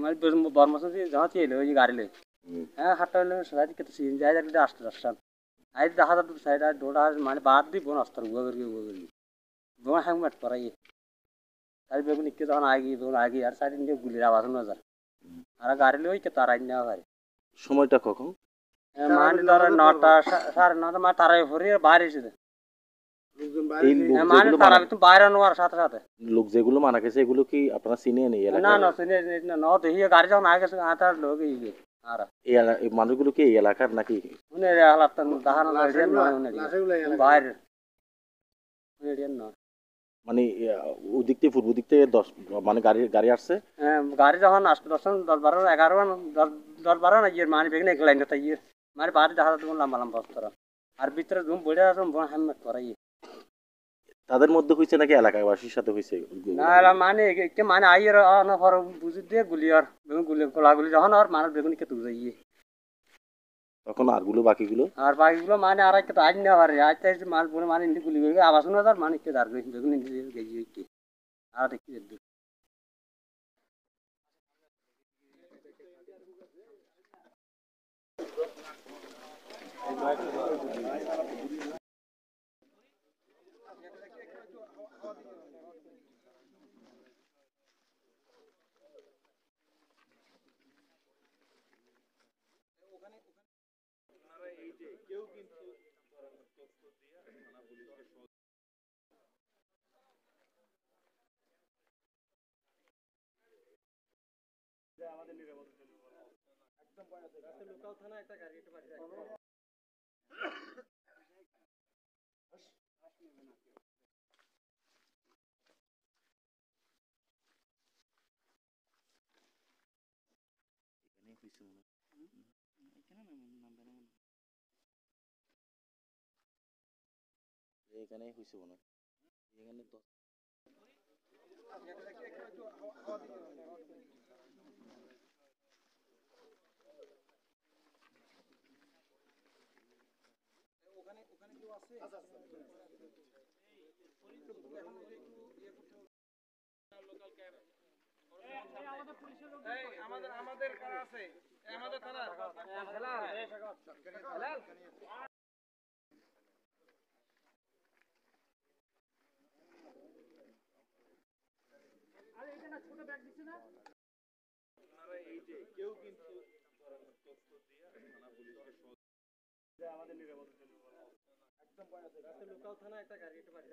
মানে বর্মসন জমা ছিল ওই গাড়ি লই হ্যাঁ হাটটা হলে সাইড কেটে সিন যায় যাক আসতে আসতাম আই দেখা যাবে সাইড আর ডোডা মানে বাদ দি বোন আসতাম গুগরি বোন হ্যাং মাট পরাই তাই বেগুন ইকে যখন আগে বোন আগে আর সাইড দিয়ে গুলির আওয়াজ না যায় আর গাড়ি লই কে তারাই না ভাই সময়টা কখন? মানে ধর 9টা 9:30 মানে তারাই ভরে বাইরে এসে এই লোক মানে যেগুলো তারা মারা তো বাইরে নেওয়ার সাথে সাথে লোক যেগুলো মারা গেছে এগুলো কি আপনারা চিনেন এই না এলাকার? না শুনে না ন দেখি গাড়ি যখন আগে গেছে আতার লোক ইয়ে আর এই মানুষগুলো কি এই এলাকার নাকি? উনি হালাত দাহানো এরিয়ান নয় উনি বাইরে এরিয়ান নয় মানে ওদিক থেকে পূর্ব দিক থেকে 10 মানে গাড়ি আসছে। গাড়ি যখন আসতে 10-12 10-12 না ইয়ে মানে বেগনে এক লাইন তাই ইয়ে মানে বাড়ি দেখা যাচ্ছে লম্বা লম্বা অস্তর আর ভিতরে রুম বড়ে আছে বোন হাম্মত করাই তাদের মধ্যে হয়েছে নাকি এলাকাবাসীর সাথে হয়েছে? না এলা মানে কে মানে আইয়ের না ফর বুঝি দিয়ে গুলি আর বেগুন গুলি গোলাগুলি যখন আর মানুষ বেগুন কে তুই যাইয়ে তখন আরগুলো বাকিগুলো আর বাকিগুলো মানে আর একটা আইন না পারে আজ তাই মাল বলে মানে ইন্দি গুলি করে আবার শোনা যার মানে কে দাঁড় বেগুন ইন্দি গেছি কি আর দেখি আমাদের নিরাপত্তার জন্য একদম লোকাল থানা একটা গাড়ি একটু বাড়ি এখানে হয়েছে মনে হয় এখানে তো ওখানে কেউ আছে আমাদের কারা আছে আমাদের থানা আরে এইটা না ছোট ব্যাগ দিছে না আপনারা এই যে কেউ কিন্তু তথ্য দিয়ে থানা পুলিশকে আমাদের নিরাপত্তার জন্য একদম লোকাল থানা একটা গাড়ি একটু বাড়ি